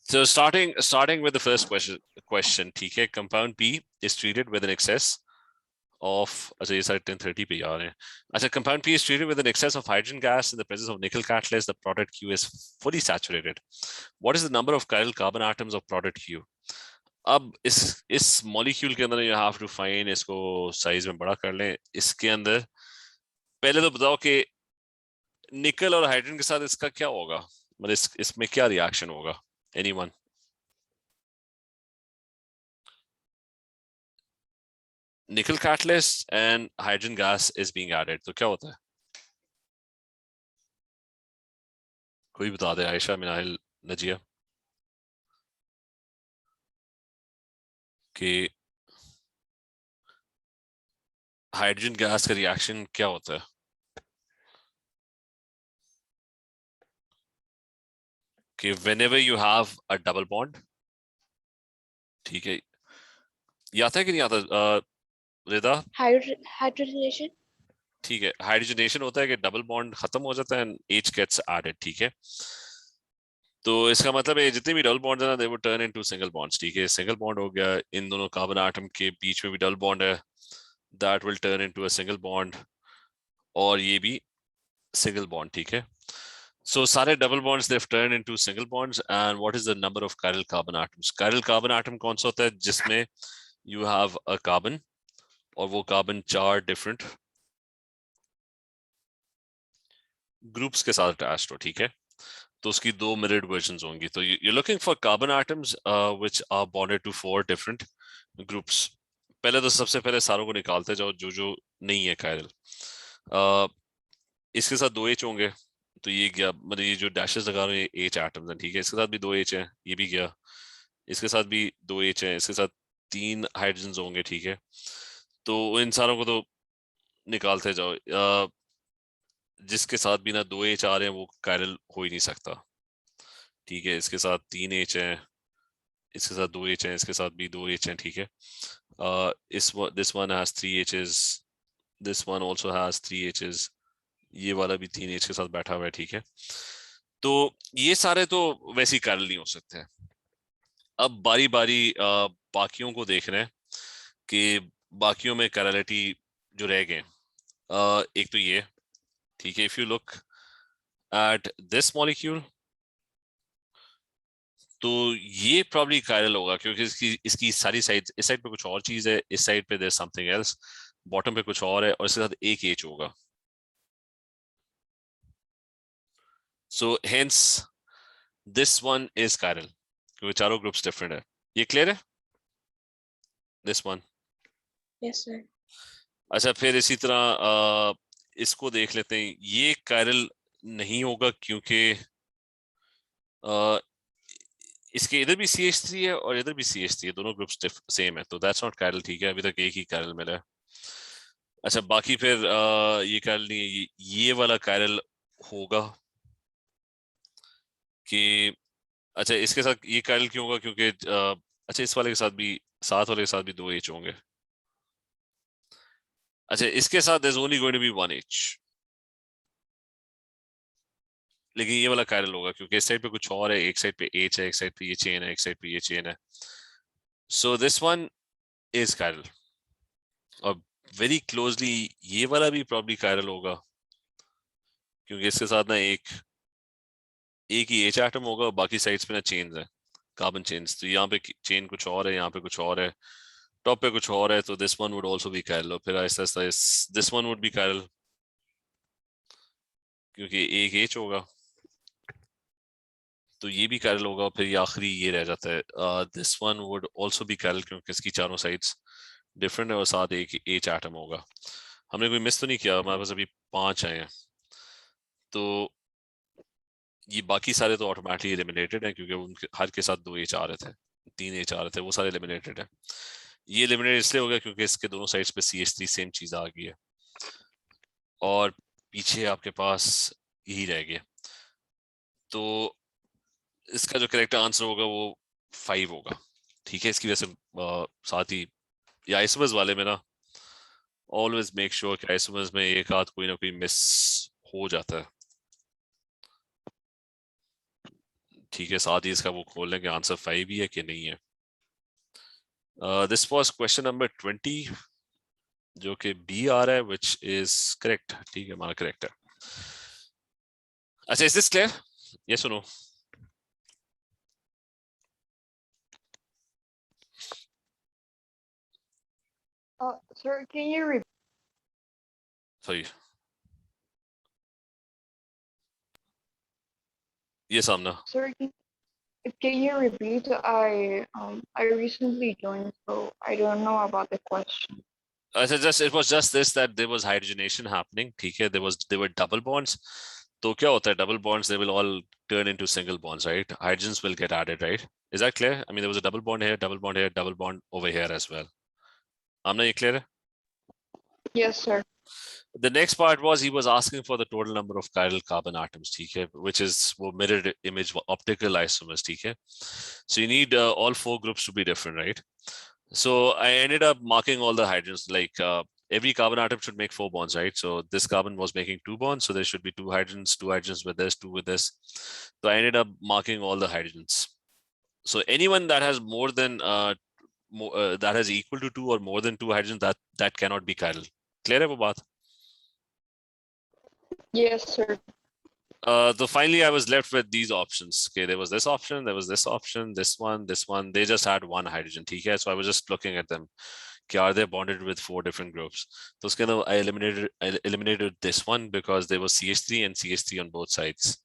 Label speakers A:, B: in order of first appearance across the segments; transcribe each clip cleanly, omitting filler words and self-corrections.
A: So starting with the first question, ठीक है, compound P is treated with an excess of, अच्छा ये सारे 1030 पे आ रहे हैं. अच्छा, compound P is treated with an excess of hydrogen gas in the presence of nickel catalyst. The product Q is fully saturated. What is the number of chiral carbon atoms of product Q? अब इस molecule के अंदर you have to find, इसको size में बड़ा कर लें. इसके अंदर पहले तो बताओ कि निकल और हाइड्रोजन के साथ इसका क्या होगा, मतलब इसमें क्या रिएक्शन होगा? Anyone? nickel catalyst and hydrogen gas is being added, तो क्या होता है? कोई बता दे, आयशा, मिनाइल, नजिया, कि हाइड्रोजन गैस का रिएक्शन क्या होता है? कि whenever you have a double bond, ठीक है, ये आता है कि नहीं आता रिदा?
B: हाइड्रोजनेशन.
A: ठीक है, हाइड्रोजनेशन होता है कि डबल बॉन्ड खत्म हो जाता है एंड H gets added, ठीक है. तो इसका मतलब है जितने भी डबल बॉन्ड्स हैं ना, they will turn into single bonds, ठीक है. सिंगल बॉन्ड हो गया, इन दोनों कार्बन एटम के बीच में भी डबल बॉन्ड है, that will turn into a single bond, और ये भी सिंगल बॉन्ड, ठीक है. So सारे double bonds they've turned into single bonds, and what is the number of chiral carbon atoms? Chiral carbon atom कौन सा होता है जिसमें you have a carbon और वो carbon 4 different groups के साथ attached हो, ठीक है. तो उसकी दो mirrored versions होंगी. तो you're looking for carbon atoms which are bonded to 4 different groups. पहले तो सबसे पहले सारों को निकालते जाओ जो नहीं है chiral. इसके साथ 2 H होंगे, तो ये गया, मतलब ये जो डैशेस लगा रहे हैं H एटम्स हैं, ठीक है. इसके साथ भी 2 H हैं, ये भी गया. इसके साथ भी 2 H हैं, इसके साथ 3 हाइड्रोजन होंगे, ठीक है. तो इन सारों को तो निकालते जाओ. जिसके साथ भी ना 2 H आ रहे हैं वो कायरल हो ही नहीं सकता, ठीक है. इसके साथ 3 H हैं, इसके साथ 2 H हैं, इसके साथ भी 2 H हैं, ठीक है. This one has 3 H's, this one also has 3 H's, ये वाला भी 3 H के साथ बैठा हुआ है, ठीक है. तो ये सारे तो वैसे ही कायरल नहीं हो सकते हैं. अब बारी बारी बाकियों को देख रहे हैं कि बाकियों में कायरलिटी जो रह गए. एक तो ये, ठीक है. If you look at this molecule, तो ये प्रॉब्ली कायरल होगा क्योंकि इसकी सारी साइड, इस साइड पे कुछ और चीज है, इस साइड पे देयर समथिंग एल्स, बॉटम पे कुछ और है, और इसके साथ एक H होगा. So hence this one is chiral क्योंकि चारों ग्रुप्स डिफरेंट है. ये क्लियर है? This one.
B: Yes sir.
A: अच्छा, फिर इसी तरह इसको देख लेते हैं. ये कायरल नहीं होगा क्योंकि इसके इधर भी CH3 है और इधर भी CH3 है, दोनों ग्रुप्स सेम है, तो दैट्स नॉट कायरल, ठीक है. अभी तक एक ही कायरल मिला है. अच्छा, बाकी फिर ये कायरल नहीं है, ये वाला कायरल होगा कि, अच्छा इसके साथ ये कायरल क्यों होगा क्योंकि अच्छा इस वाले के साथ भी, साथ वाले के साथ भी 2 H होंगे. अच्छा, इसके साथ there's only going to be 1 H, लेकिन ये वाला कायरल होगा क्योंकि इस साइड पे कुछ और है, एक साइड पे H है, एक साइड पे ये चेन है, एक साइड पे ये चेन है. So this one is chiral, और वेरी क्लोजली ये वाला भी प्रॉब्ली कायरल होगा क्योंकि इसके साथ ना एक ही H एटम होगा और बाकी साइड्स पे ना चेन्स है, कार्बन चेन्स. तो यहाँ पे चेन कुछ और है, यहाँ पे कुछ और है, टॉप पे कुछ और है, तो this one would also be chiral. और फिर Aahista Aahista this one would be chiral क्योंकि एक H होगा, तो ये भी कायरल होगा. और फिर ये आखिरी ये रह जाता है, this one would also be chiral क्योंकि इसकी चारों साइड्स डिफरेंट है और साथ एक H एटम होगा. हमने कोई मिस तो नहीं किया? हमारे पास अभी 5 आए हैं, तो ये बाकी सारे तो ऑटोमेटिकली एलिमिनेटेड हैं क्योंकि उनके हर के साथ 2 H आ रहे थे, 3 H आ रहे थे, वो सारे एलिमिनेटेड हैं. ये एलिमिनेट इसलिए हो गया क्योंकि इसके दोनों साइड्स पे CH3 सेम चीज आ गई है और पीछे आपके पास यही रह गया. तो इसका जो करेक्ट आंसर होगा वो 5 होगा, ठीक है. इसकी वजह से साथ ही ये आइसोमर्स वाले में ना ऑलवेज मेक श्योर कि आइसोमर्स में एक आध कोई ना कोई मिस हो जाता है, ठीक है, साथ ही इसका वो खोल लेंगे आंसर 5 ही है कि नहीं है। दिस वाज क्वेश्चन नंबर 20 जो कि बी आ रहा है विच इज करेक्ट। ठीक है, हमारा करेक्ट है। अच्छा, इज दिस क्लियर? ये सुनो,
C: Sir, can you repeat?
A: Sorry, ये सामना।
C: Sir, can you repeat? I recently joined, so I don't know about the question.
A: it was just this that there was hydrogenation happening. ठीक है, there were double bonds. तो क्या होता है, double bonds they will all turn into single bonds, right? Hydrogens will get added, right? Is that clear? I mean, there was a double bond here, double bond here, double bond over here as well. आमना ये clear है?
C: Yes, sir.
A: The next part was he was asking for the total number of chiral carbon atoms, ठीक है, which is वो mirror image optical isomers, ठीक है. So you need all 4 groups to be different, right? So I ended up marking all the hydrogens, like every carbon atom should make 4 bonds, right? So this carbon was making 2 bonds, so there should be 2 hydrogens with this, 2 with this. So I ended up marking all the hydrogens. So anyone that has more than that has equal to 2 or more than 2 hydrogens, that cannot be chiral. Clear है वो बात?
C: Yes, sir.
A: So finally I was left with these options. Okay, there was this option, there was this option, this one. They just had 1 hydrogen. Okay, so I was just looking at them. Okay, are they bonded with 4 different groups? So I eliminated this one because there was CH3 and CH3 on both sides.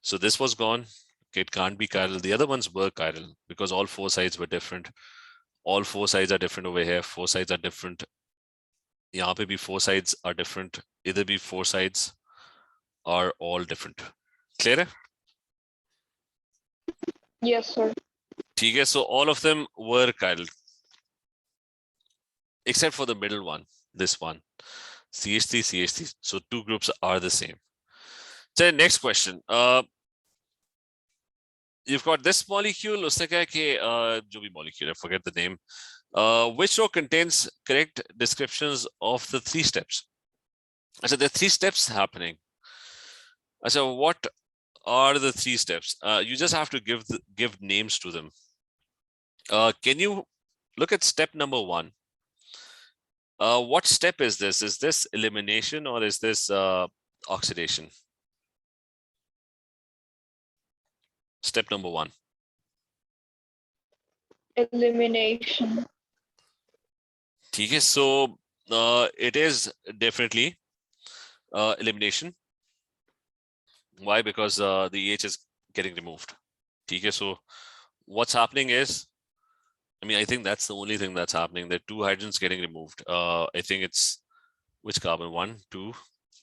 A: So this was gone. Okay, it can't be chiral. The other ones were chiral because all 4 sides were different. All 4 sides are different over here. 4 sides are different. यहाँ पे भी 4 sides are different. Either be 4 sides are all different. Clear?
C: Yes, sir.
A: ठीक है, so all of them were chiral except for the middle one, this one, CH3, CH3. So 2 groups are the same. So next question. You've got this molecule, उसने कहा कि जो भी molecule, I forget the name. Which row contains correct descriptions of the 3 steps? So there are 3 steps happening. So what are the 3 steps? You just have to give names to them. Can you look at step number 1? What step is this? Is this elimination or is this oxidation? Step number 1.
C: Elimination.
A: Okay, so it is definitely elimination. Why? Because the H is getting removed. Okay, so what's happening is, I mean, I think that's the only thing that's happening. There are 2 hydrogens getting removed. I think it's which carbon? 1, 2.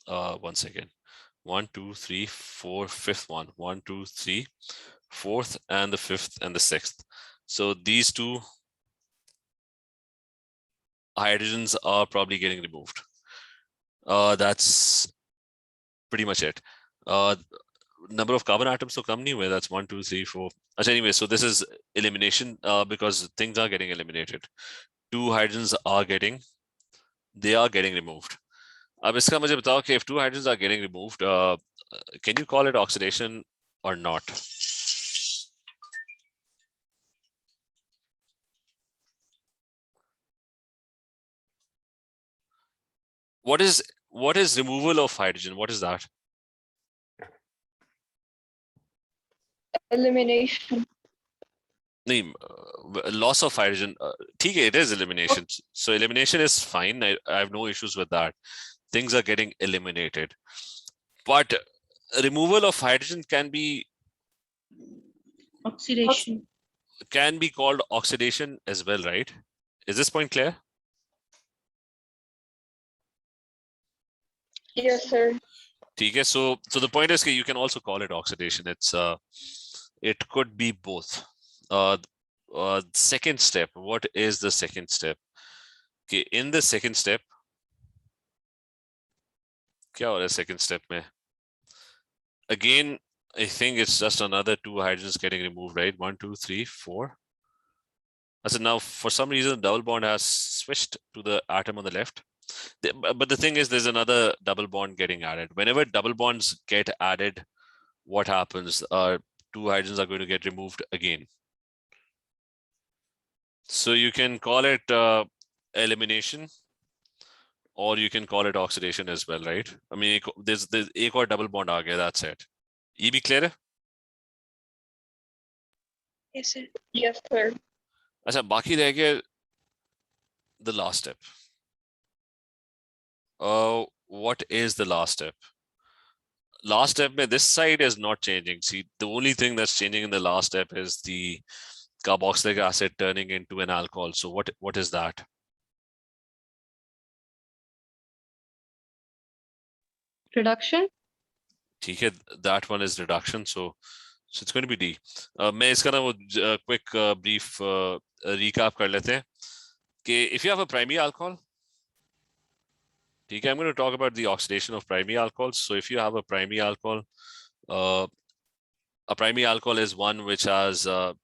A: 1 second. 1, 2, 3, 4, 5th one. 1, 2, 3, 4th, and the 5th and the 6th. So these 2 hydrogens are probably getting removed. That's pretty much it. Number of carbon atoms so kam nahi hue. That's 1, 2, 3, 4. Anyway, so this is elimination because things are getting eliminated. 2 hydrogens are getting removed. अब इसका मुझे बताओ कि if 2 hydrogens are getting removed, can you call it oxidation or not? What is removal of hydrogen? What is that?
C: Elimination.
A: Loss of hydrogen. It is elimination. So elimination is fine. I have no issues with that. Things are getting eliminated. But removal of hydrogen can be
B: Oxidation.
A: Can be called oxidation as well, right? Is this point clear?
C: Yes, sir.
A: Okay, so the point is that you can also call it oxidation. It could be both. Second step. What is the second step? Okay, in the second step, क्या हो रहा है second step में? Again, I think it's just another 2 hydrogens getting removed, right? 1, 2, 3, 4. So now, for some reason, double bond has switched to the atom on the left. But the thing is, there's another double bond getting added. Whenever double bonds get added, what happens? 2 hydrogens are going to get removed again. So you can call it elimination, or you can call it oxidation as well, right? I mean, there's एक और double bond आ गया, that's it. ये भी clear है?
B: Yes, sir.
C: Yes, sir.
A: अच्छा, बाकी रह गया the last step. What is the last step? Last step, this side is not changing. See, the only thing that's changing in the last step is the carboxylic acid turning into an alcohol. So what is that?
D: Reduction.
A: ठीक है, that one is reduction. So it's going to be D. मैं इसका ना वो quick brief recap कर लेते हैं कि if you have a primary alcohol, ठीक है, I'm going to talk about the oxidation of primary alcohols. So if you have a primary alcohol, a primary alcohol is one which has 2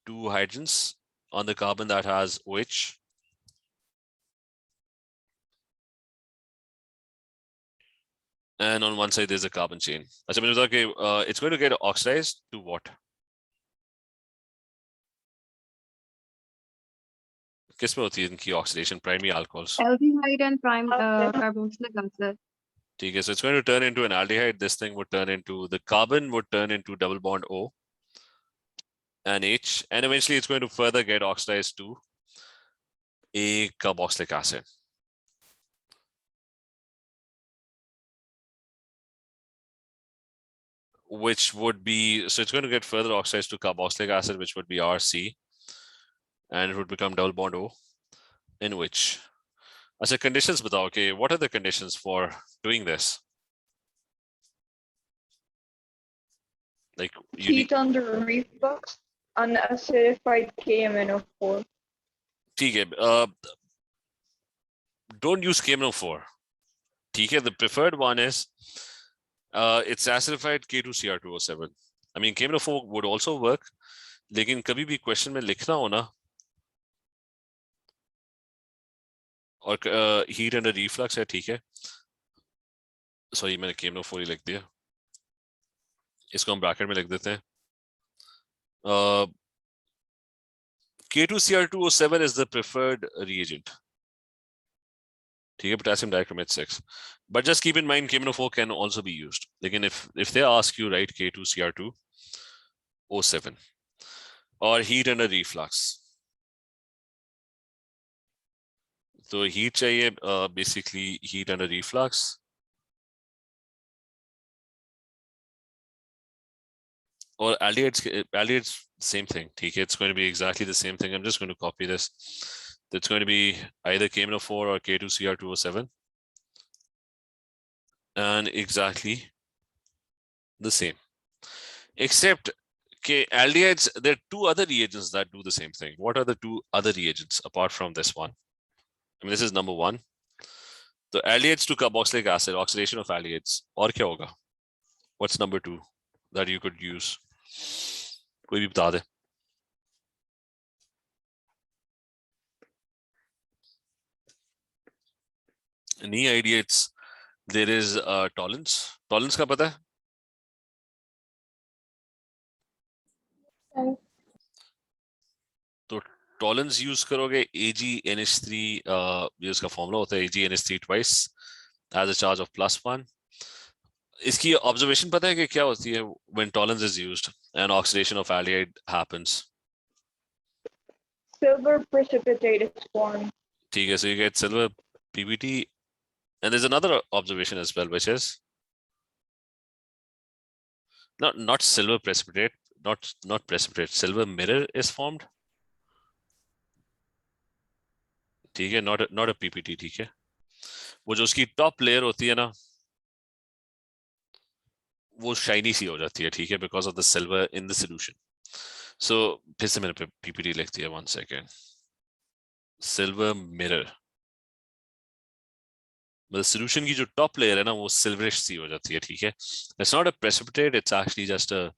A: hydrogens on the carbon that has OH. And on one side there's a carbon chain. अच्छा, मुझे बता कि it's going to get oxidized to what? किस में होती है इनकी oxidation? Primary alcohols.
D: Aldehyde and
C: Okay.
D: carboxylic acid.
A: ठीक है, so it's going to turn into an aldehyde. This thing would turn into, the carbon would turn into double bond O and H, and eventually it's going to further get oxidized to a carboxylic acid. Which would be, so it's going to get further oxidized to carboxylic acid, which would be RC, and it would become double bond O, in which, as a conditions batao, okay, what are the conditions for doing this? Like you
C: Heat under reflux, unacidified KMNO4.
A: ठीक है, don't use KMNO4. ठीक है, the preferred one is it's acidified K2Cr2O7. I mean, KMNO4 would also work, लेकिन कभी भी question में लिखना हो ना, और heat under reflux है, ठीक है, sorry मैंने KMNO4 ही लिख दिया, इसको हम ब्रैकेट में लिख देते हैं. K2Cr2O7 is the preferred reagent. ठीक है, potassium dichromate 6. But just keep in mind KMNO4 can also be used. Again, if they ask you, write K2Cr2O7 or heat under reflux. So heat चाहिए, basically heat under reflux. Or aldehydes, same thing. ठीक है, it's going to be exactly the same thing. I'm just going to copy this. It's going to be either KMNO4 or K2Cr2O7. And exactly the same. Except aldehydes, there are 2 other reagents that do the same thing. What are the 2 other reagents apart from this one? I mean, this is number 1. So aldehydes to carboxylic acid, oxidation of aldehydes. और क्या होगा? What's number 2 that you could use? कोई भी बता दे. Any idea? There is tolerance. Tolerance का पता है? तो tolerance use करोगे AgNH3, ये उसका फॉर्मूला होता है AgNH3 twice as a charge of +1. इसकी observation पता है कि क्या होती है when tolerance is used and oxidation of aldehyde happens?
C: Silver precipitate is formed.
A: ठीक है, so you get silver PBT, and there's another observation as well, which is not silver precipitate, not precipitate, silver mirror is formed. ठीक है, not a PPT. ठीक है, वो जो उसकी top layer होती है ना, वो शाइनी सी हो जाती है, ठीक है, because of the silver in the solution. So फिर से मैंने PPT लिख दिया, 1 second. Silver mirror, the solution की जो टॉप लेयर है ना, वो सिल्वरिश सी हो जाती है, ठीक है. It's not a precipitate, it's actually just a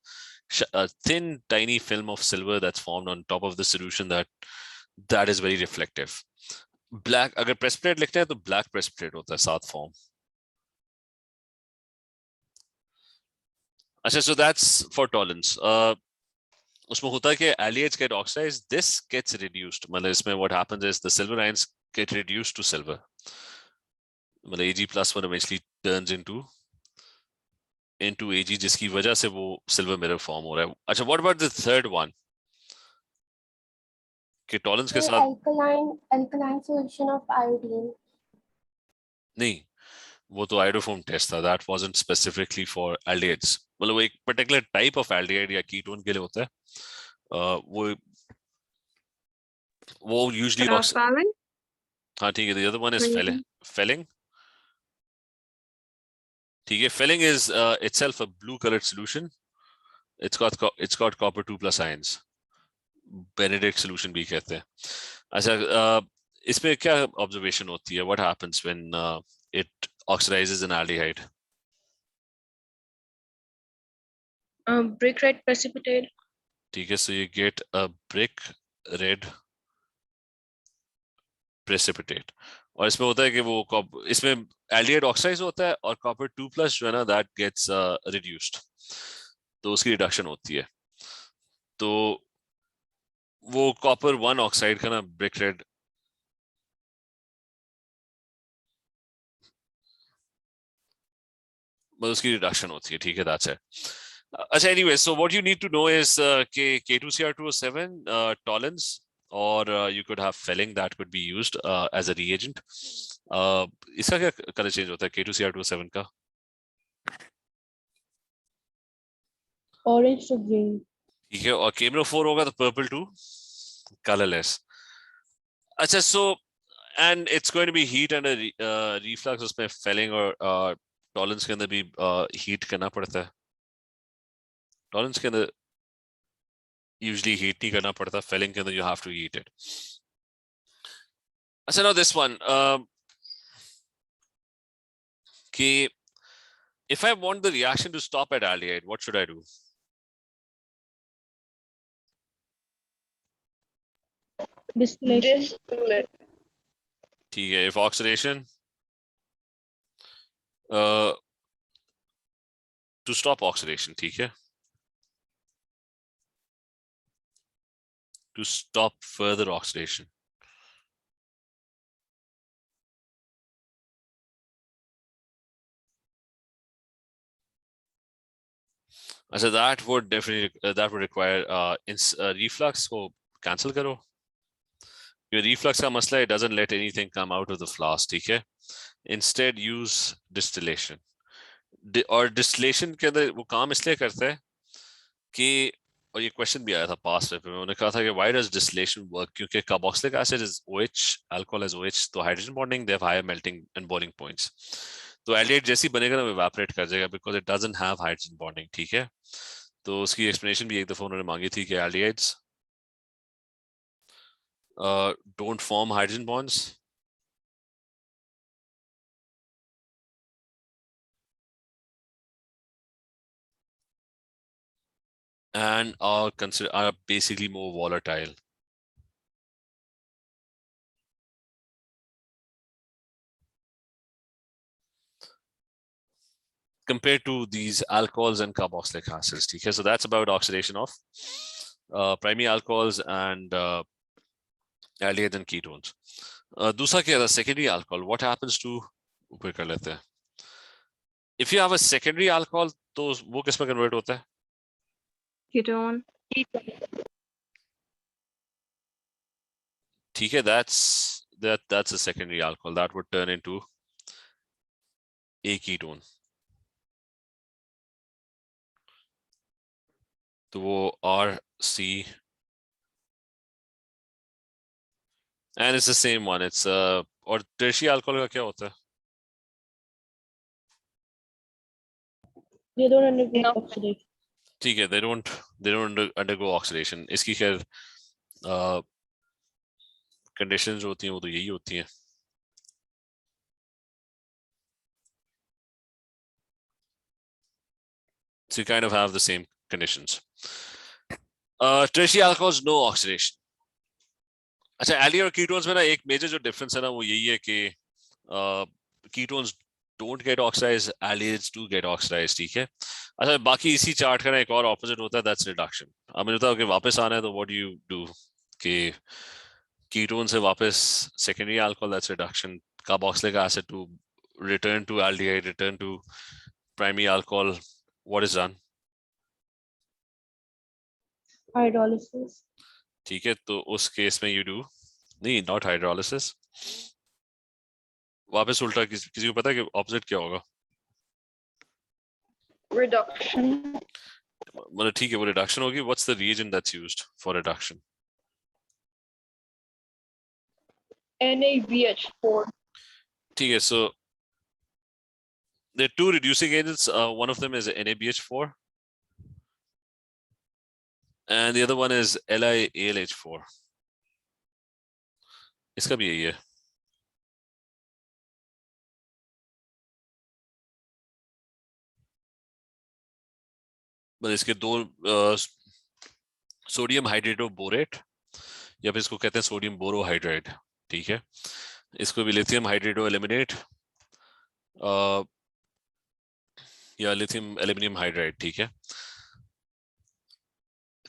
A: thin tiny film of silver that's formed on top of the solution that is very reflective. Black, अगर precipitate लिखते हैं तो black precipitate होता है 7 फॉर्म. अच्छा, so that's for tolerance. उसमें होता है कि aldehydes get oxidized, this gets reduced. मतलब इसमें what happens is the silver ions get reduced to silver. मतलब Ag+1 eventually turns into Ag, जिसकी वजह से वो silver mirror form हो रहा है. अच्छा, what about the third one? कि tolerance के
B: Sir,
A: साथ
B: alkaline solution of iodine.
A: नहीं, वो तो आयोडोफॉर्म टेस्ट था. That wasn't specifically for aldehydes. मतलब वो एक पर्टिकुलर टाइप ऑफ एल्डिहाइड या कीटोन के लिए होता है. वो यूजुअली
D: Phthalate?
A: हाँ ठीक है. The other one is
D: Reason.
A: Fehling. ठीक है. Fehling is itself a blue colored solution. It's got copper 2+ ions. Benedict solution भी कहते हैं. अच्छा, इसमें क्या ऑब्जर्वेशन होती है? What happens when it oxidises N aldehyde?
B: Brick red precipitate.
A: ठीक है. So you get a brick red precipitate. और इसमें होता है कि वो इसमें एल्डिहाइड ऑक्साइड होता है और कॉपर 2+ जो है ना, दैट गेट्स रिड्यूस्ड. तो उसकी रिडक्शन होती है. तो वो कॉपर 1 ऑक्साइड का ना ब्रिक रेड मतलब उसकी रिडक्शन होती है. ठीक है. That's it. अच्छा, anyway, so what you need to know is के K2Cr2O7 tolerance, or you could have felling that could be used as a reagent. इसका क्या कलर चेंज होता है K2Cr2O7 का?
B: Orange to green.
A: ठीक है. और KMnO4 होगा तो पर्पल टू कलरलेस. अच्छा, so and it's going to be heat and reflux. उसमें फेलिंग और टॉलरेंस के अंदर भी हीट करना पड़ता है. टॉलरेंस के अंदर यूजुअली हीट नहीं करना पड़ता. फेलिंग के अंदर you have to heat it. अच्छा, नाउ दिस वन कि if I want the reaction to stop at aldehyde, what should I do?
B: Distillation.
C: Distillate.
A: ठीक है. If oxidation to stop oxidation, ठीक है, to stop further oxidation. अच्छा, that would definitely that would require reflux को cancel करो. your reflux का मसला, it doesn't let anything come out of the flask. ठीक है. Instead use distillation. और distillation के अंदर वो काम इसलिए करता है कि, और ये क्वेश्चन भी आया था पास्ट में, उन्होंने कहा था कि why does distillation work? क्योंकि carboxylic acid is OH, alcohol is OH, तो hydrogen bonding, they have higher melting and boiling points. तो aldehyde जैसी बनेगा ना, वो evaporate कर जाएगा because it doesn't have hydrogen bonding. ठीक है. तो उसकी एक्सप्लेनेशन भी एक दफा उन्होंने मांगी थी कि aldehydes don't form hydrogen bonds. And are basically more volatile. Compared to these alcohols and carboxylic acids. Okay, so that's about oxidation of primary alcohols and aldehydes and ketones. दूसरा क्या था? Secondary alcohol. What happens to ऊपर कर लेते हैं. If you have a secondary alcohol, तो वो किस में convert होता है?
D: Ketone.
A: ठीक है. That's a secondary alcohol that would turn into a ketone. तो वो RC, and it's the same one. It's और tertiary alcohol का क्या होता है?
B: They don't undergo oxidation.
A: ठीक है. they don't undergo oxidation. इसकी खैर conditions होती हैं वो तो यही होती हैं. So you kind of have the same conditions. Tertiary alcohols, no oxidation. अच्छा, aldehyde और ketones में ना एक major जो difference है ना, वो यही है कि ketones don't get oxidized, aldehydes do get oxidized, ठीक है। अच्छा, बाकी इसी चार्ट का ना एक और ऑपोजिट होता है, that's reduction। अब मुझे बताओ कि वापस आना है तो what do you do कि कीटोन से वापस secondary alcohol, that's reduction। Carboxylic acid to return to aldehyde, return to primary alcohol, what is done?
B: Hydrolysis.
A: ठीक है, तो उस केस में you do नहीं, not hydrolysis। वापस उल्टा, किसी को पता है कि ऑपोजिट क्या होगा?
C: Reduction.
A: मतलब ठीक है, वो रिडक्शन होगी। What's the reagent that's used for reduction?
C: NaBH4.
A: ठीक है, सो there are two reducing agents. One of them is NaBH4 and the other one is LiAlH4। इसका भी यही है। मतलब इसके दो सोडियम हाइड्रेटोबोरेट या फिर इसको कहते हैं सोडियम बोरोहाइड्राइड, ठीक है। इसको भी लिथियम हाइड्रेटो एलिमिनेट या लिथियम एल्यूमिनियम हाइड्राइड, ठीक है।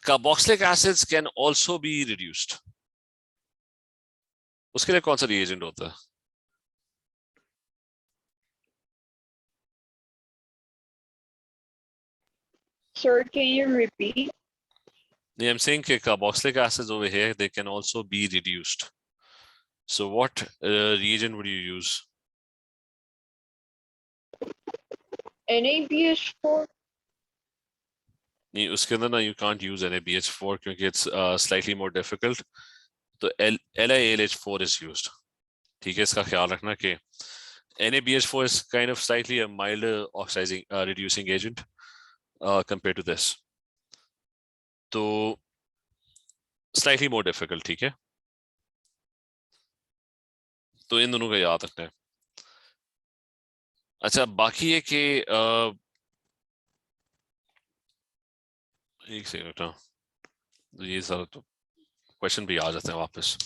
A: Carboxylic acids can also be reduced. उसके लिए कौन सा रिएजेंट होता है?
C: Sir, can you repeat?
A: I'm saying carboxylic acids over here, they can also be reduced. So what reagent would you use?
C: NaBH4.
A: नहीं, उसके अंदर ना you can't use NaBH4 क्योंकि it's slightly more difficult. तो LiAlH4 is used, ठीक है। इसका ख्याल रखना कि NaBH4 is kind of slightly a milder oxidizing reducing agent compared to this, तो slightly more difficult, ठीक है। तो इन दोनों का याद रखना है। अच्छा, बाकी है कि एक सेकंड ना, ये सारा तो क्वेश्चन भी आ जाते हैं वापस।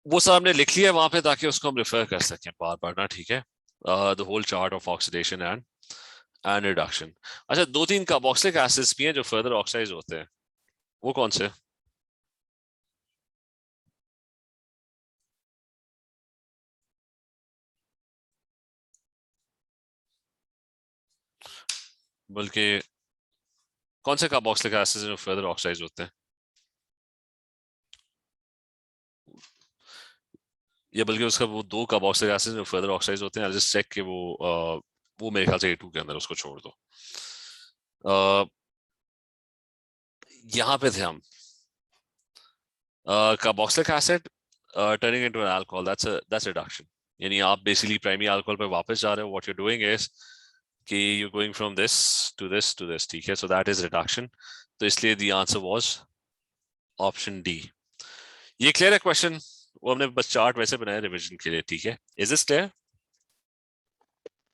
A: वो सब हमने लिख लिया वहां पे ताकि उसको हम रिफर कर सकें बार बार ना, ठीक है। The whole chart of oxidation and reduction. अच्छा, दो तीन कार्बोक्सिलिक एसिड्स भी हैं जो फर्दर ऑक्साइड होते हैं, वो कौन से? बल्कि कौन से कार्बोक्सिलिक एसिड्स जो फर्दर ऑक्साइड होते हैं, या बल्कि उसका वो दो कार्बोक्सिलिक एसिड जो फर्दर ऑक्साइड होते हैं, जस्ट चेक कि वो मेरे ख्याल से A2 के अंदर, उसको छोड़ दो। यहाँ पे थे हम, carboxylic acid turning into an alcohol, that's reduction. यानी आप बेसिकली प्राइमरी अल्कोहल पे वापस जा रहे हो। व्हाट यू डूइंग इज कि you going from this to this to this, ठीक है। So that is reduction. तो इसलिए the answer was option D. ये क्लियर है क्वेश्चन? वो हमने बस चार्ट वैसे बनाया रिवीजन के लिए, ठीक है। Is this clear?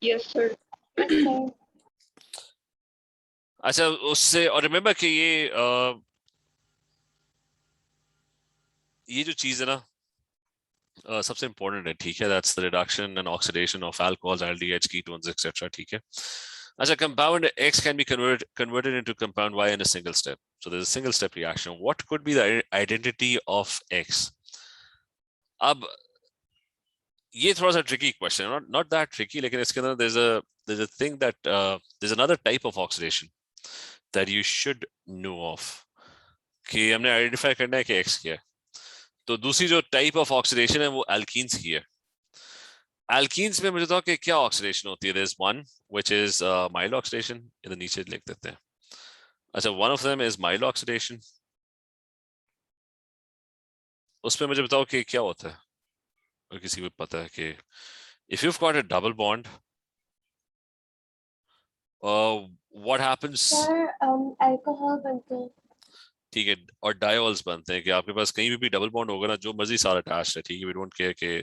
C: Yes, sir.
B: Yes, sir.
A: अच्छा, उससे और रिमेम्बर कि ये जो चीज है ना, सबसे इंपॉर्टेंट है, ठीक है। That's the reduction and oxidation of alcohols, aldehydes, ketones etcetera, ठीक है। अच्छा, compound X can be converted into compound Y in a single step. So there's a single step reaction. What could be the identity of X? अब ये थोड़ा सा tricky question, not that tricky, लेकिन इसके अंदर there's a thing that there's another type of oxidation that you should know of कि हमने identify करना है कि X क्या है। तो दूसरी जो type of oxidation है वो alkenes की है। Alkenes में मुझे तो कि क्या ऑक्सीडेशन होती है? There's one which is mild oxidation, इधर नीचे लिख देते हैं। अच्छा, one of them is mild oxidation। उसमें मुझे बताओ कि क्या होता है, और किसी को पता है कि if you've got a double bond, what happens?
B: Sir, alcohol बनते हैं।
A: ठीक है, और डायोल्स बनते हैं कि आपके पास कहीं भी डबल बॉन्ड होगा ना, जो मर्जी सारा अटैच्ड है, ठीक है। वी डोंट केयर कि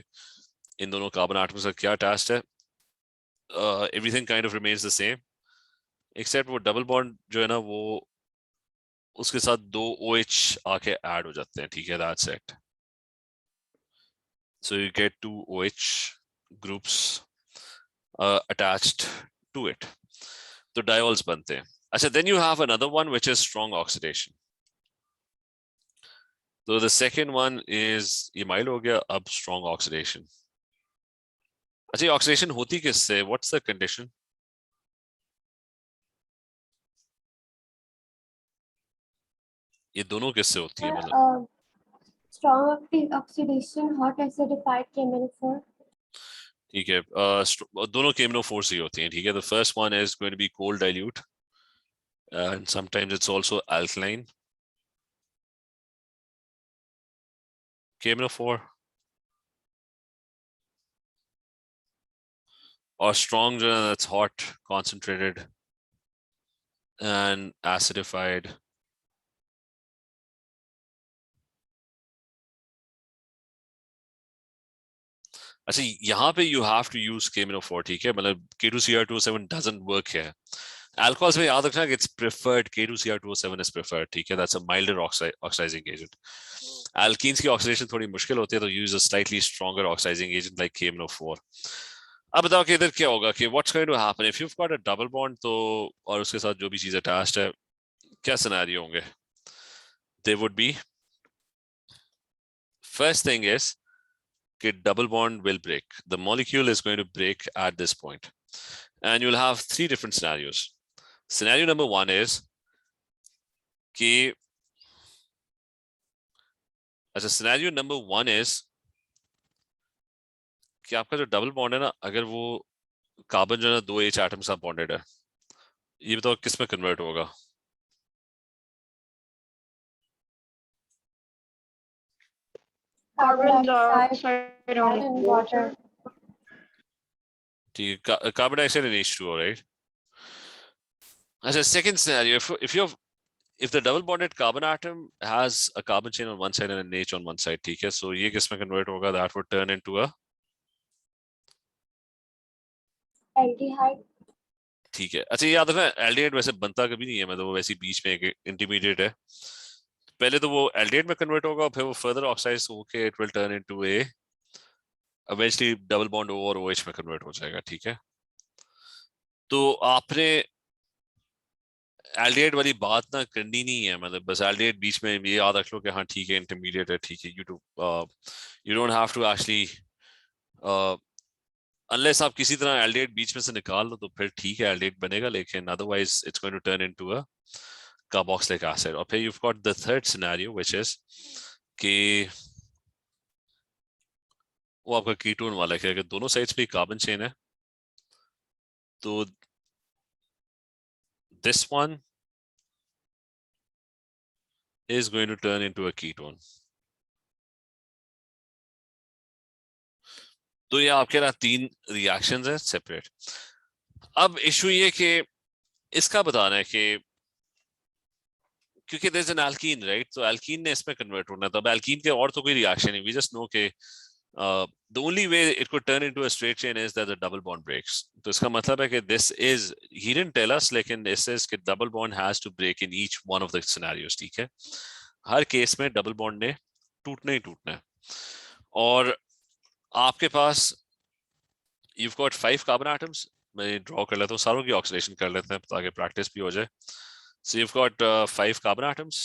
A: इन दोनों कार्बन एटम्स का क्या अटैच्ड है, everything kind of remains the same except वो डबल बॉन्ड जो है ना, वो उसके साथ दो OH आके ऐड हो जाते हैं, ठीक है। That's it. So you get 2 OH groups attached to it. तो diols बनते हैं. अच्छा, then you have another one which is strong oxidation. So the second one is ये mild हो गया, अब strong oxidation. अच्छा, ये oxidation होती किससे? What's the condition? ये दोनों किससे होती है मतलब?
B: Strong oxidation, hot acidified KMnO4.
A: ठीक है, दोनों KMnO4 से ही होती हैं. ठीक है, the first one is going to be cold dilute and sometimes it's also alkaline KMnO4, or strong जो है that's hot concentrated and acidified. अच्छा, यहाँ पे you have to use KMnO4. ठीक है, मतलब K2Cr2O7 doesn't work here. Alcohols में याद रखना कि it's preferred, K2Cr2O7 is preferred. ठीक है, that's a milder oxidizing agent. Alkenes की oxidation थोड़ी मुश्किल होती है, तो use a slightly stronger oxidizing agent like KMnO4. अब बताओ कि इधर क्या होगा, कि what's going to happen if you've got a double bond, तो और उसके साथ जो भी चीज attached है, क्या scenario होंगे? They would be, first thing is double bond will break. The molecule is going to break at this point. And you'll have three different scenarios. Scenario number one is कि अच्छा, scenario number one is कि आपका जो double bond है ना, अगर वो carbon जो है ना 2 H एटम साथ बॉन्डेड है, ये बताओ किस में कन्वर्ट होगा?
C: Carbon dioxide
B: and
C: and
B: water.
C: water.
A: ठीक है, carbon dioxide and H2O, right? अच्छा, second scenario, if the double bonded carbon atom has a carbon chain on one side and an H on one side, ठीक है, so ये किस में convert होगा? That would turn into a
B: Aldehyde.
A: ठीक है. अच्छा, ये याद रखना, एल्डिहाइड वैसे बनता कभी नहीं है, मतलब वो वैसे बीच में एक इंटरमीडिएट है. पहले तो वो एल्डिहाइड में कन्वर्ट होगा, फिर वो फर्दर ऑक्साइड होके it will turn into A eventually double bond O और OH में कन्वर्ट हो जाएगा. ठीक है, तो आपने एल्डिहाइड वाली बात ना करनी नहीं है, मतलब बस एल्डिहाइड बीच में ये याद रख लो कि हाँ ठीक है, इंटरमीडिएट है. ठीक है, you don't have to actually, unless आप किसी तरह एल्डिहाइड बीच में से निकाल लो तो फिर ठीक है, एल्डिहाइड बनेगा, लेकिन otherwise it's going to turn into a carboxylic acid. और फिर you've got the third scenario which is कि वो आपका कीटोन वाला है, अगर दोनों साइड्स पे कार्बन चेन है तो this one is going to turn into a ketone. तो ये आपके ना तीन रिएक्शंस हैं सेपरेट. अब इशू ये कि इसका बताना है कि क्योंकि there's an alkene, right? तो alkene ने इसमें कन्वर्ट होना है, तो अब alkene के और तो कोई रिएक्शन नहीं. We just know कि the only way it could turn into a straight chain is that the double bond breaks. तो इसका मतलब है कि this is, he didn't tell us, लेकिन it says कि double bond has to break in each one of the scenarios. ठीक है, हर case में डबल बॉन्ड ने टूटना ही टूटना है. और आपके पास you've got 5 carbon atoms. मैं ड्रॉ कर लेता हूँ, सारों की ऑक्सीडेशन कर लेते हैं ताकि प्रैक्टिस भी हो जाए. So you've got 5 carbon atoms.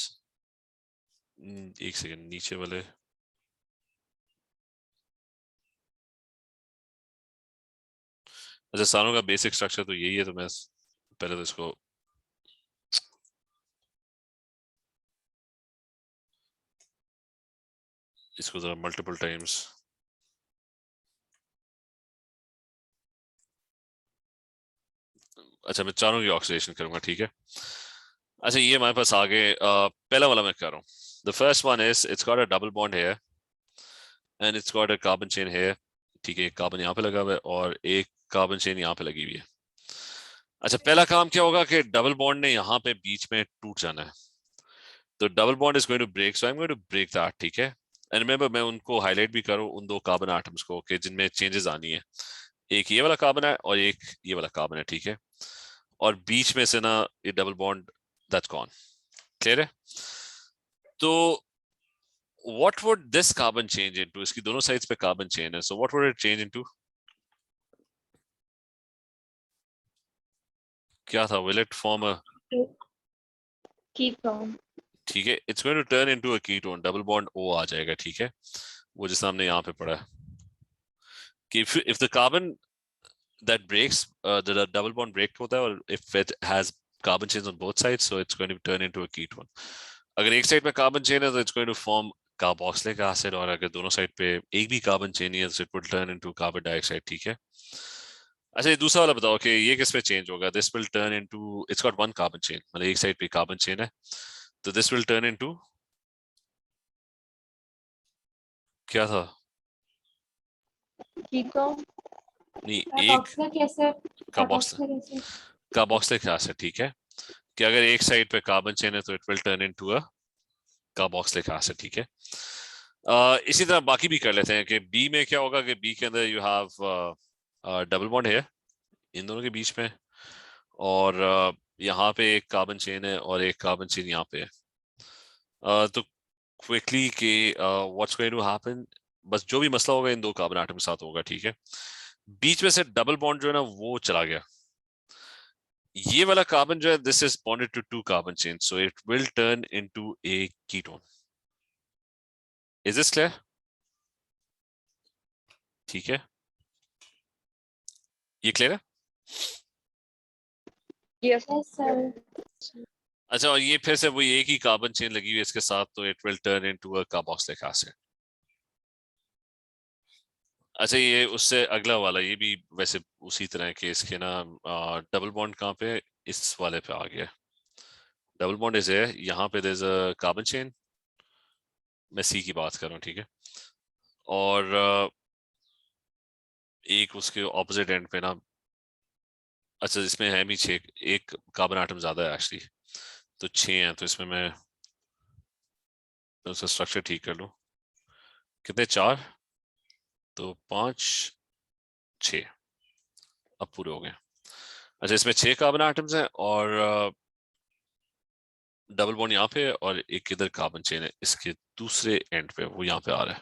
A: एक सेकंड, नीचे वाले अच्छा, सारों का बेसिक स्ट्रक्चर तो यही है, तो मैं पहले तो इसको जरा मल्टीपल टाइम्स अच्छा, मैं चारों की ऑक्सीडेशन करूंगा. ठीक है, अच्छा, ये हमारे पास आगे पहला वाला मैं कर रहा हूँ. The first one is it's got a double bond here and it's got a carbon chain here. ठीक है, एक कार्बन यहाँ पे लगा हुआ है और एक कार्बन चेन यहाँ पे लगी हुई है. अच्छा, पहला काम क्या होगा कि डबल बॉन्ड ने यहाँ पे बीच में टूट जाना है, तो double bond is going to break, so I am going to break that. ठीक है, एंड रिमेंबर मैं उनको हाईलाइट भी करूँ, उन दो कार्बन एटम्स को, कि जिनमें चेंजेस आनी है. एक ये वाला कार्बन है और एक ये वाला कार्बन है. ठीक है, और बीच में से ना ये double bond that's gone. Clear है? तो what would this carbon change into? इसकी दोनों साइड्स पे कार्बन चेन है, so what would it change into? क्या था, will it form a,
C: Ketone.
A: ठीक है, it's going to turn into a ketone, double bond O आ जाएगा, ठीक है, वो जिस हमने यहाँ पे पढ़ा है कि if the carbon that breaks, the double bond break होता है, और if it has carbon chains on both sides, so it's going to turn into a ketone. अगर एक साइड पे कार्बन चेन है तो it's going to form carboxylic acid, और अगर दोनों साइड पे एक भी कार्बन चेन नहीं है तो it will turn into carbon dioxide, ठीक है। अच्छा, ये दूसरा वाला बताओ कि ये किस पे चेंज होगा, this will turn into, it's got one carbon chain, मतलब एक साइड पे कार्बन चेन है, तो this will turn into, क्या था,
C: Ketone.
A: नहीं, एक
B: Carboxylic acid. Carboxylic acid.
A: Carboxylic acid, ठीक है, कि अगर एक साइड पे कार्बन चेन है तो it will turn into a carboxylic acid, ठीक है। इसी तरह बाकी भी कर लेते हैं कि बी में क्या होगा, कि बी के अंदर यू हैव डबल बॉन्ड है इन दोनों के बीच में, और यहाँ पे एक कार्बन चेन है और एक कार्बन चेन यहाँ पे है। तो क्विकली कि व्हाट्स गोइंग टू हैपन, बस जो भी मसला होगा इन दो कार्बन एटम के साथ होगा, ठीक है। बीच में से डबल बॉन्ड जो है ना वो चला गया, ये वाला कार्बन जो है, this is bonded to two carbon chain, so it will turn into a ketone. Is this clear? ठीक है, ये क्लियर है?
C: Yes.
B: Yes, sir.
A: अच्छा, और ये फिर से वही एक ही कार्बन चेन लगी हुई है इसके साथ, तो it will turn into a carboxylic acid. अच्छा, ये उससे अगला वाला, ये भी वैसे उसी तरह के इसके ना, डबल बॉन्ड कहाँ पे, इस वाले पे आ गया, डबल बॉन्ड इज है यहाँ पे, there is a carbon chain, मैं सी की बात कर रहा हूँ, ठीक है, और एक उसके ऑपोजिट एंड पे ना, अच्छा इसमें है भी 6, एक कार्बन आटम ज्यादा है एक्चुअली, तो 6 हैं, तो इसमें मैं उसका स्ट्रक्चर ठीक कर लूं, कितने, 4, तो 5, 6, अब पूरे हो गए। अच्छा, इसमें 6 कार्बन आटम्स हैं, और डबल बॉन्ड यहाँ पे है, और एक इधर कार्बन चेन है इसके दूसरे एंड पे, वो यहाँ पे आ रहा है।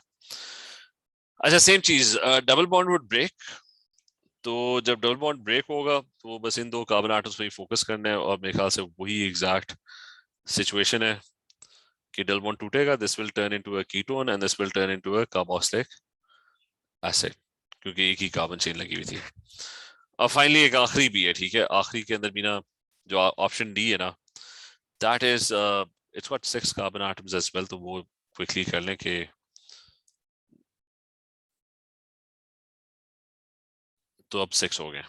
A: अच्छा, सेम चीज, डबल बॉन्ड वुड ब्रेक, तो जब डबल बॉन्ड ब्रेक होगा तो बस इन दो कार्बन आटम्स पे ही फोकस करना है, और मेरे ख्याल से वही एग्जैक्ट सिचुएशन है कि डबल बॉन्ड टूटेगा, this will turn into a ketone and this will turn into a carboxylic acid, क्योंकि एक ही कार्बन चेन लगी हुई थी। और फाइनली एक आखिरी भी है, ठीक है, आखिरी के अंदर भी ना, जो ऑप्शन डी है ना, that is it's got 6 carbon atoms as well, तो वो क्विकली कर लें कि, तो अब 6 हो गए।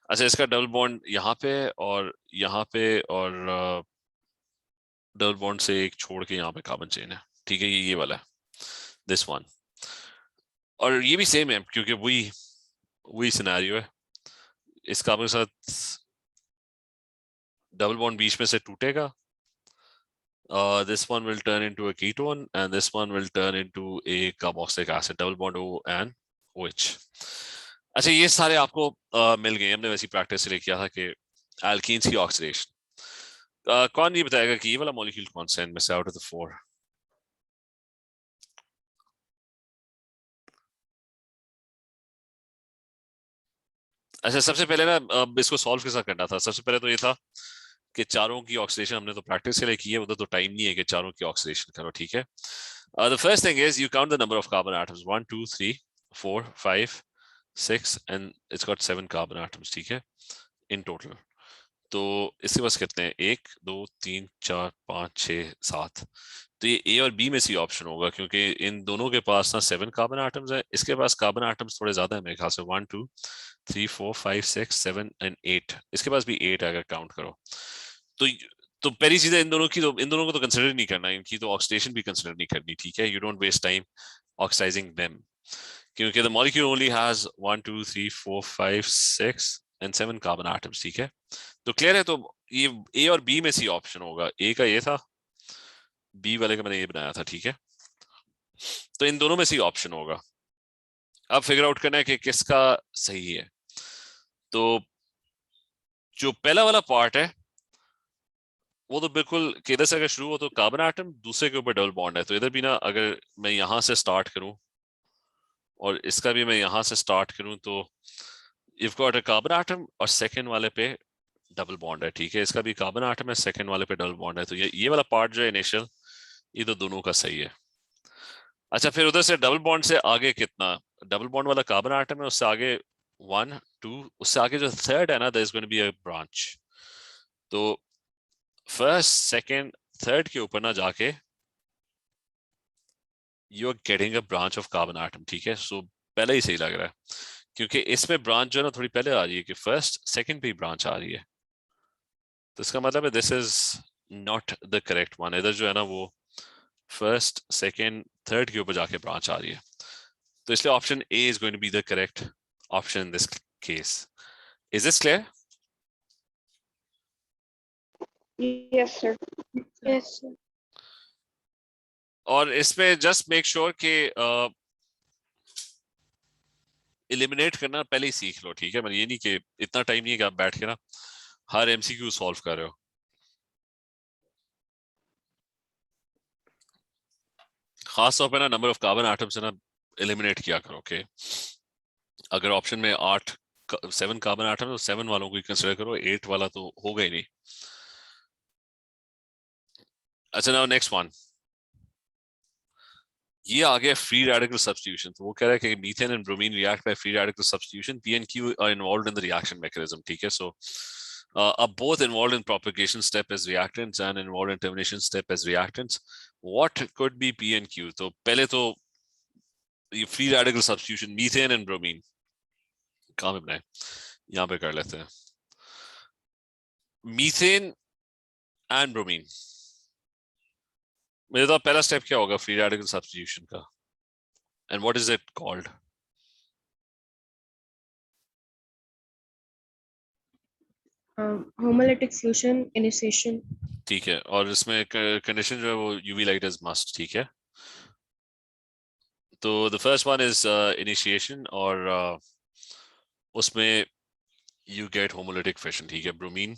A: अच्छा, इसका डबल बॉन्ड यहाँ पे और यहाँ पे, और डबल बॉन्ड से एक छोड़ के यहाँ पे कार्बन चेन है, ठीक है, ये वाला है, दिस वन, और ये भी सेम है क्योंकि वही वही सिनेरियो है, इस कार्बन के साथ डबल बॉन्ड बीच में से टूटेगा, this one will turn into a ketone and this one will turn into a carboxylic acid, double bond O and OH। अच्छा, ये सारे आपको मिल गए, हमने वैसी प्रैक्टिस से किया था कि एल्कीन्स की ऑक्सीडेशन। कौन ये बताएगा कि ये वाला मॉलिक्यूल कौन सा है इनमें से आउट ऑफ द 4? अच्छा, सबसे पहले ना, इसको सॉल्व कैसा करना था, सबसे पहले तो ये था कि चारों की ऑक्सीडेशन हमने तो प्रैक्टिस के लिए की है, उधर तो टाइम नहीं है कि चारों की ऑक्सीडेशन करो, ठीक है। The first thing is you count the number of carbon atoms, 1 2 3 4 5 6 and it's got 7 carbon atoms, ठीक है, इन टोटल। तो इसके पास कितने हैं, 1 2 3 4 5 6 7, तो ये ए और बी में से ऑप्शन होगा, क्योंकि इन दोनों के पास ना 7 कार्बन एटम्स है, इसके पास कार्बन एटम्स थोड़े ज्यादा है मेरे ख्याल से, 1 2 3 4 5 6 7 एंड 8, इसके पास भी 8 है अगर काउंट करो, तो तो पहली चीज है, इन दोनों की, तो इन दोनों को तो कंसिडर नहीं करना, इनकी तो ऑक्सीडेशन भी कंसिडर नहीं करनी, ठीक है, you don't waste time oxidising them, क्योंकि the molecule only has 1 2 3 4 5 6 and 7 carbon atoms, ठीक है, तो क्लियर है, तो ये ए और बी में से ऑप्शन होगा, ए का ये था, बी वाले का मैंने ये बनाया था, ठीक है, तो इन दोनों में से ऑप्शन होगा। अब फिगर आउट करना है कि किसका सही है, तो जो पहला वाला पार्ट है वो तो बिल्कुल किधर से अगर शुरू हो, तो कार्बन एटम दूसरे के ऊपर डबल बॉन्ड है, तो इधर भी ना अगर मैं यहां से स्टार्ट करूं और इसका भी मैं यहां से स्टार्ट करूं, तो you've got a carbon atom और सेकेंड वाले पे डबल बॉन्ड है, ठीक है। इसका भी कार्बन आटम है, सेकंड वाले पे डबल बॉन्ड है, तो ये वाला पार्ट जो है इनिशियल, ये तो दोनों का सही है। अच्छा, फिर उधर से डबल बॉन्ड से आगे कितना, डबल बॉन्ड वाला कार्बन आटम है, उससे आगे 1 2, उससे आगे जो थर्ड है ना, there is going to be a branch. तो फर्स्ट सेकंड थर्ड के ऊपर ना जाके you are getting a branch of carbon atom, ठीक है। सो पहले ही सही लग रहा है, क्योंकि इसमें ब्रांच जो है ना थोड़ी पहले आ रही है, कि फर्स्ट सेकंड पे ही ब्रांच आ रही है, तो इसका मतलब है this is not the correct one. इधर जो है ना वो फर्स्ट सेकंड थर्ड के ऊपर जाके ब्रांच आ रही है, तो इसलिए option A is going to be the correct option in this case. Is this clear?
C: Yes, sir.
B: Yes, sir.
A: और इसमें जस्ट मेक श्योर कि एलिमिनेट करना पहले ही सीख लो, ठीक है। मतलब ये नहीं कि इतना टाइम नहीं है कि आप बैठ के ना हर एमसीक्यू सॉल्व कर रहे हो। खास तौर पे ना नंबर ऑफ कार्बन आटम से ना एलिमिनेट किया करो, ओके। अगर ऑप्शन में 7 कार्बन आटम है तो 7 वालों को ही कंसिडर करो, 8 वाला तो होगा ही नहीं। अच्छा, नाउ नेक्स्ट वन, ये आ गया फ्री रेडिकल सब्स्टिट्यूशन। तो वो कह रहा है कि methane and bromine react by free radical substitution, P and Q R involved in the reaction mechanism, ठीक है। सो are both involved in propagation step as reactants and involved in termination step as reactants. What could be P and Q? तो पहले तो ये free radical substitution methane and bromine कहाँ पे बनाए, यहाँ पे कर लेते हैं। मीथेन एंड ब्रोमीन, मेरे तो पहला स्टेप क्या होगा फ्री रेडिकल सब्स्टिट्यूशन का, and what is it called?
D: Homolytic fusion initiation.
A: ठीक है, और इसमें कंडीशन जो है वो यूवी लाइट इज मस्ट, ठीक है। तो the first one is initiation, और उसमें यू गेट होमोलिटिक फिशन, ठीक है। ब्रोमीन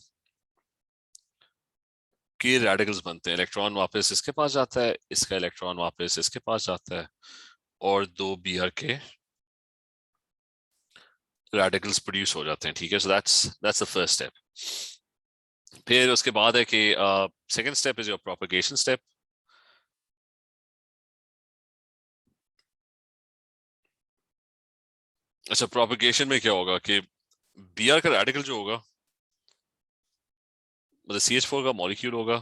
A: के रेडिकल्स बनते हैं, इलेक्ट्रॉन वापस इसके पास जाता है, इसका इलेक्ट्रॉन वापस इसके पास जाता है, और 2 Br के रेडिकल्स प्रोड्यूस हो जाते हैं, ठीक है। So that's the first step. फिर उसके बाद है कि second step is your propagation step. अच्छा, प्रोपेगेशन में क्या होगा कि Br का रेडिकल जो होगा, मतलब CH4 का मॉलिक्यूल होगा,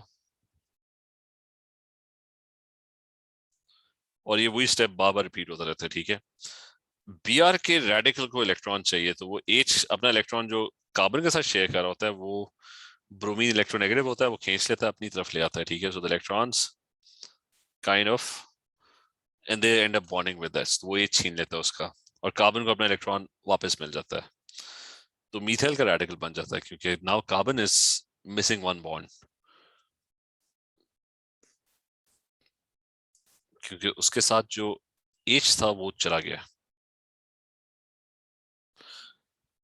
A: और ये वही स्टेप बार बार रिपीट होता रहता है, ठीक है। Br के रेडिकल को इलेक्ट्रॉन चाहिए, तो वो H अपना इलेक्ट्रॉन जो कार्बन के साथ शेयर कर रहा होता है, वो ब्रोमीन इलेक्ट्रोनेगेटिव होता है, वो खींच लेता है, अपनी तरफ ले आता है, ठीक है। So the electrons kind of and they and up bonding with this, वो H छीन लेता है उसका, और कार्बन को अपना इलेक्ट्रॉन वापस मिल जाता है, तो मीथेल का रेडिकल बन जाता है, क्योंकि now carbon is missing one bond, क्योंकि उसके साथ जो H था वो चला गया।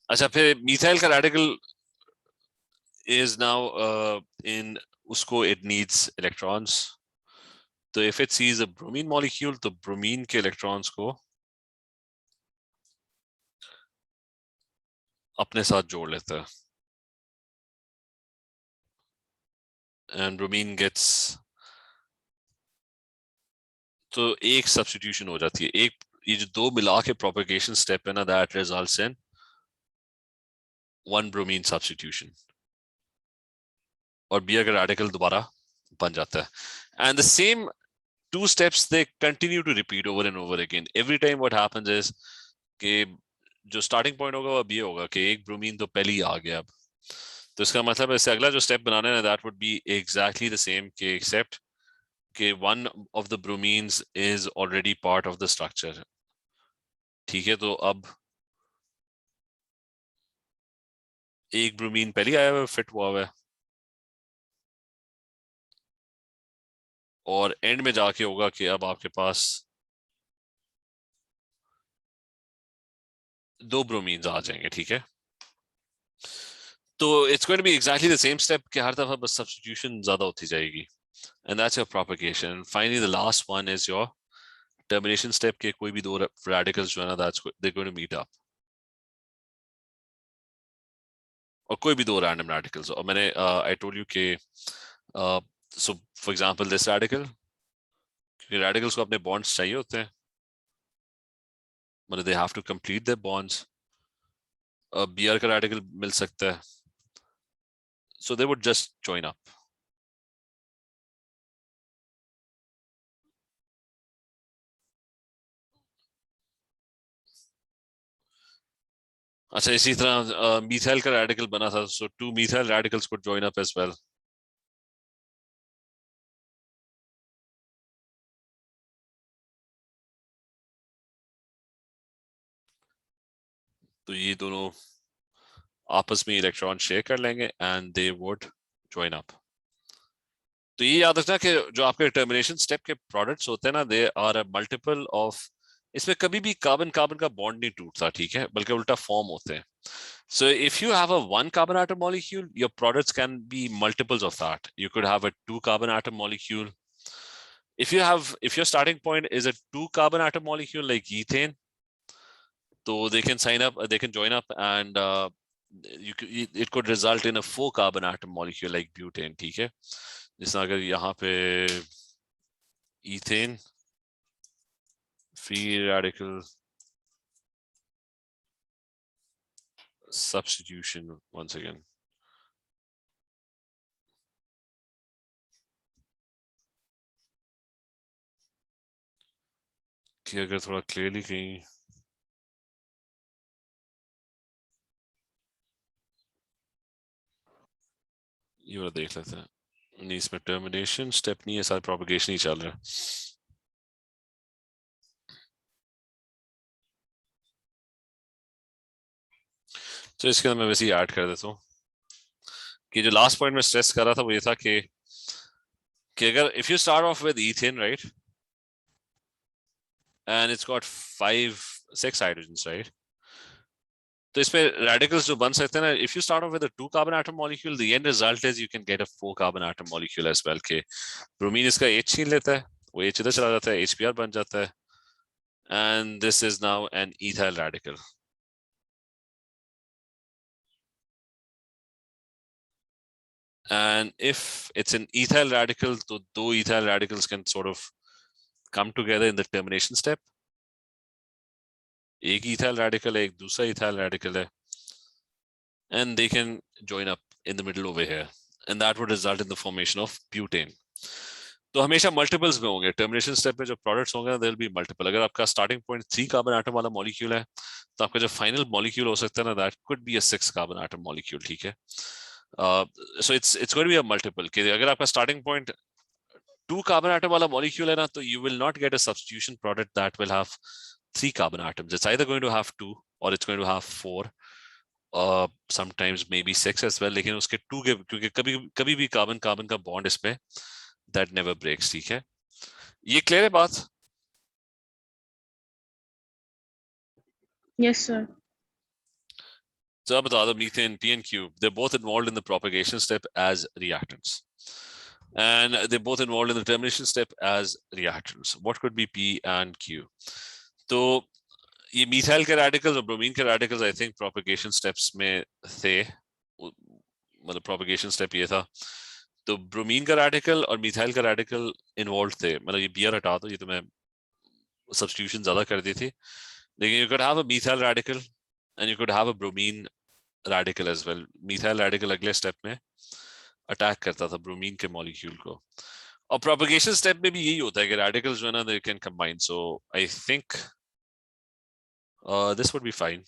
A: अच्छा, फिर मीथाइल का रेडिकल is now in उसको it needs electrons, तो if it sees a bromine molecule, तो ब्रोमीन के इलेक्ट्रॉन्स को अपने साथ जोड़ लेता है, and bromine gets, तो एक सब्स्टिट्यूशन हो जाती है, एक ये जो 2 मिला के प्रोपेगेशन स्टेप है ना, that results in 1 bromine substitution, और Br का रेडिकल दोबारा बन जाता है, and the same 2 steps they continue to repeat over and over again. Every time what happens is कि जो स्टार्टिंग पॉइंट होगा वो अब ये होगा कि एक ब्रोमीन तो पहले ही आ गया अब, तो इसका मतलब है इससे अगला जो स्टेप बनाना है that would be exactly the same, कि एक्सेप्ट कि one of the bromines is already part of the structure, ठीक है। तो अब एक ब्रोमीन पहले आया हुआ है, फिट हुआ हुआ है, और एंड में जाके होगा कि अब आपके पास 2 ब्रोमीन्स आ जाएंगे, ठीक है। तो it's going to be exactly the same step, कि हर दफा बस सब्स्टिट्यूशन ज्यादा होती जाएगी, and that's your propagation. And finally the last one is your termination step, के कोई भी 2 radicals जो है ना, they're going to meet up, और कोई भी दो रैंडम रेडिकल्स, और मैंने आई टोल्ड यू के so for example this radical, क्योंकि रेडिकल्स को अपने बॉन्ड्स चाहिए होते हैं, मतलब they have to complete their bonds. Br का रेडिकल मिल सकता है, so they would just join up. अच्छा, इसी तरह मिथाइल का रेडिकल बना था, so two methyl radicals could join up as well. तो ये दोनों आपस में इलेक्ट्रॉन शेयर कर लेंगे and they would join up. तो ये याद रखना कि जो आपके टर्मिनेशन स्टेप के प्रोडक्ट्स होते हैं ना, they are a multiple of, इसमें कभी भी कार्बन कार्बन का बॉन्ड नहीं टूटता, ठीक है, बल्कि उल्टा फॉर्म होते हैं। So if you have a one carbon atom molecule, your products can be multiples of that. You could have a 2 carbon atom molecule. If your starting point is a 2 carbon atom molecule like ethane, so they can join up, and it could result in a 4 carbon atom molecule like butane, ठीक है। जैसे अगर यहाँ पे ethane free radical substitution once again, कि अगर थोड़ा clearly कहीं ये वाला देख लेते हैं। नहीं, इसमें टर्मिनेशन स्टेप नहीं है, सारा प्रोपगेशन ही चल रहा है। तो इसके अंदर मैं वैसे ही ऐड कर देता हूँ कि जो लास्ट पॉइंट में स्ट्रेस कर रहा था वो ये था कि अगर if you start off with ethane, right, and it's got 5-6 hydrogens, right, तो इसमें रेडिकल्स जो बन सकते हैं ना, if you start off with a 2 carbon atom molecule, the end result is you can get a 4 carbon atom molecule as well, के bromine इसका H छीन लेता है, वो H इधर चला जाता है, HBr बन जाता है, and this is now an ethyl radical. And if it's an ethyl radical, तो दो ethyl radicals can sort of come together in the termination step. एक ethyl radical है, एक दूसरा ethyl radical है, and they can join up in the middle over here, and that would result in the formation of butane. तो हमेशा multiples में होंगे termination step में, जो प्रोडक्ट्स होंगे देयर विल बी मल्टीपल। अगर आपका स्टार्टिंग पॉइंट 3 कार्बन एटम वाला मॉलिक्यूल है, तो आपका जो फाइनल मॉलिक्यूल हो सकता है ना, that could be a 6 carbon atom molecule, ठीक है। So it's going to be a multiple, कि अगर आपका स्टार्टिंग पॉइंट 2 कार्बन एटम वाला मॉलिक्यूल है ना, तो you will not get a substitution product that will have 3 carbon atoms. It's either going to have 2 or it's going to have 4, sometimes maybe 6 as well, लेकिन उसके 2 के, क्योंकि कभी कभी भी कार्बन कार्बन का बॉन्ड इसमें that never breaks, ठीक है। ये क्लियर है बात?
D: Yes, sir.
A: So अब बता दो, methane, P and Q, they're both involved in the propagation step as reactants, and they're both involved in the termination step as reactants. What could be P and Q? तो ये methyl के radicals और bromine के radicals I think propagation steps में थे, मतलब propagation step ये था, तो ब्रोमीन का रेडिकल और मिथाइल का रेडिकल इन्वॉल्व थे। मतलब ये Br हटा दो, ये तो मैं सब्स्टिट्यूशन ज्यादा कर दी थी, लेकिन you could have a methyl radical and you could have a bromine radical as well. Methyl radical अगले स्टेप में अटैक करता था ब्रोमीन के मॉलिक्यूल को, और प्रोपगेशन स्टेप में भी यही होता है कि रेडिकल्स जो है ना, they can combine. So I think this would be fine.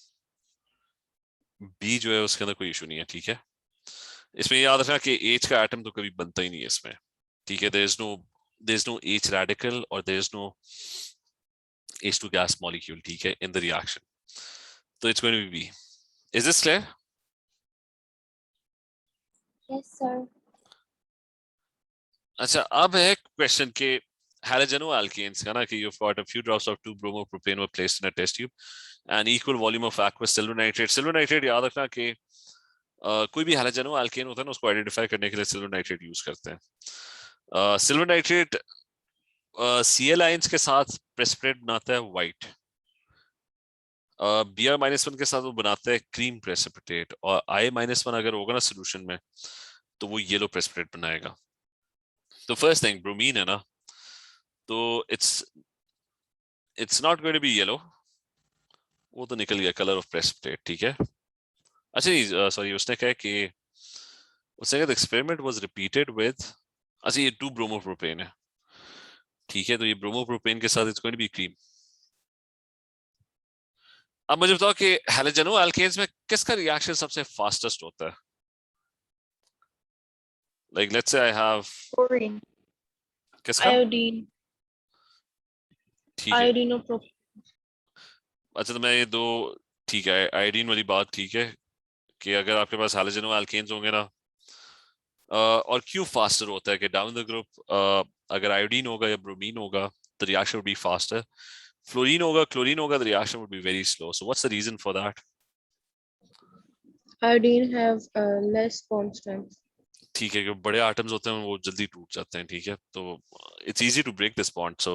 A: B जो है उसके अंदर कोई इशू नहीं है, ठीक है। इसमें याद रखना कि H का एटम तो कभी बनता ही नहीं है इसमें, ठीक है। There is no H radical और there is no H2 gas molecule, ठीक है, इन द रिएक्शन, तो it's going to be B. Is this clear?
B: Yes, sir.
A: अच्छा, अब है क्वेश्चन के halogenoalkanes का ना, कि you've got a few drops of 2-bromopropane were placed in a test tube and equal volume of aqueous silver nitrate. Silver nitrate याद रखना कि कोई भी halogenoalkane होता है ना, उसको आइडेंटिफाई करने के लिए सिल्वर नाइट्रेट यूज करते हैं। सिल्वर नाइट्रेट Cl आयंस के साथ प्रेसिपिटेट बनाता है व्हाइट, Br-1 के साथ वो बनाते हैं क्रीम प्रेसिपिटेट, और I-1 अगर होगा ना सोल्यूशन में तो वो येलो प्रेसिपिटेट बनाएगा। तो फर्स्ट थिंग ब्रोमीन है ना, तो it's not going to be yellow, वो तो निकल गया कलर ऑफ प्रेसिपिटेट, ठीक है। अच्छा नहीं सॉरी, उसने कहा कि उसने कहा एक्सपेरिमेंट वाज रिपीटेड विद, अच्छा ये 2 ब्रोमोप्रोपेन है, ठीक है, तो ये ब्रोमोप्रोपेन के साथ it's going to be cream. अब मुझे बताओ कि हैलोजेनो एल्केन्स में किसका रिएक्शन सबसे फास्टेस्ट होता है? Like let's say I have
C: Chlorine.
A: किसका,
D: Iodine.
A: ठीक है,
D: Iodine or
A: अच्छा तो मैं ये दो, ठीक है, आयोडीन वाली बात ठीक है कि अगर आपके पास हैलोजेनो एल्केन्स होंगे ना, और क्यों फास्टर होता है कि डाउन द ग्रुप अगर आयोडीन होगा या ब्रोमीन होगा the reaction would be faster, fluorine होगा क्लोरीन होगा the reaction would be very slow, so what's the reason for that?
D: iodine have less bond strength.
A: ठीक है, कि बड़े एटम्स होते हैं वो जल्दी टूट जाते हैं, ठीक है, तो it's easy to break this bond, so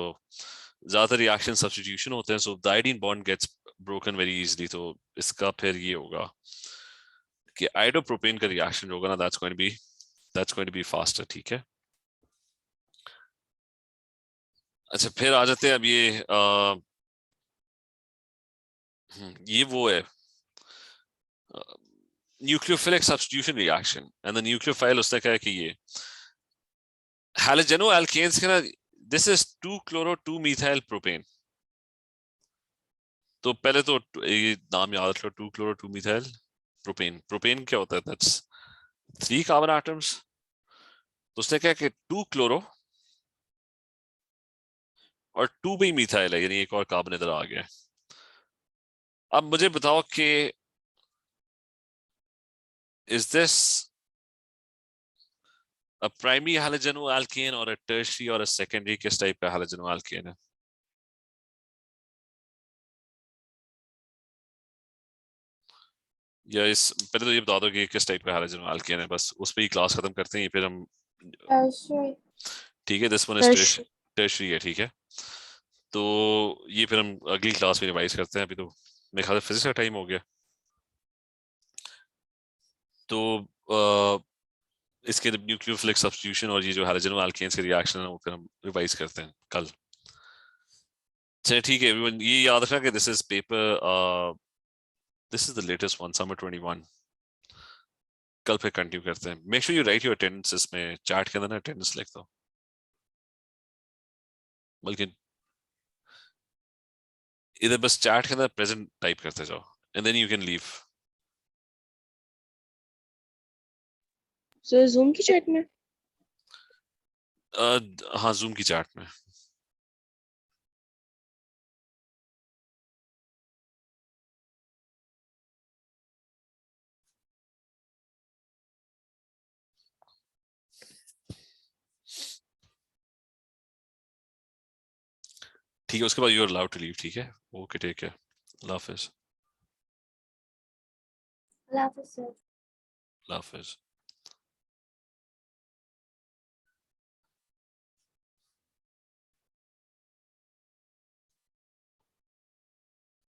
A: ज्यादातर रिएक्शन सब्स्टिट्यूशन होते हैं, so the iodine bond gets broken very easily, तो इसका फिर ये होगा कि आयोडोप्रोपेन का रिएक्शन होगा ना that's going to be faster, ठीक है। अच्छा फिर आ जाते हैं अब ये वो है nucleophilic substitution reaction, and the nucleophile उसने कहा कि ये हैलोजेनो एल्केन्स के ना, दिस इज 2-chloro-2-methyl प्रोपेन, तो पहले तो ये नाम याद रख लो, 2-chloro-2-methyl प्रोपेन। प्रोपेन क्या होता है? दैट्स 3 कार्बन एटम्स, तो उसने कहा कि 2 क्लोरो और 2 भी मिथाइल है, यानी एक और कार्बन इधर आ गया। अब मुझे बताओ कि is this a primary halogeno alkane और अ टर्शियरी और अ सेकेंडरी, किस टाइप का हैलोजेनो एल्केन है? या इस पहले तो ये बता दो कि किस टाइप का हैलोजेनो एल्केन है, बस उस पर ही क्लास खत्म करते हैं, फिर हम,
B: Tertiary.
A: ठीक है, this one is
D: Tertiary.
A: Tertiary है, ठीक है, तो ये फिर हम अगली क्लास में रिवाइज करते हैं, अभी तो मेरे ख्याल से फिजिक्स का टाइम हो गया, तो इसके न्यूक्लियोफिलिक सब्स्टिट्यूशन और ये जो हैलोजेनो एल्केन्स के रिएक्शन है वो फिर हम रिवाइज करते हैं कल। चलिए ठीक है एवरीवन, ये याद रखना कि this is paper, this is the latest one, summer 21। कल फिर कंटिन्यू करते हैं। Make sure you right your attendance, इसमें चैट के अंदर ना अटेंडेंस लिख दो, बल्कि इधर बस चैट के अंदर प्रेजेंट टाइप करते जाओ, and then you can leave.
D: So Zoom की chat में?
A: हाँ जूम की चैट में। ठीक है, उसके बाद you are allowed to leave, ठीक है, ओके टेक केयर, अल्लाह हाफिज।
B: Allah Hafiz, sir.
A: अल्लाह हाफिज।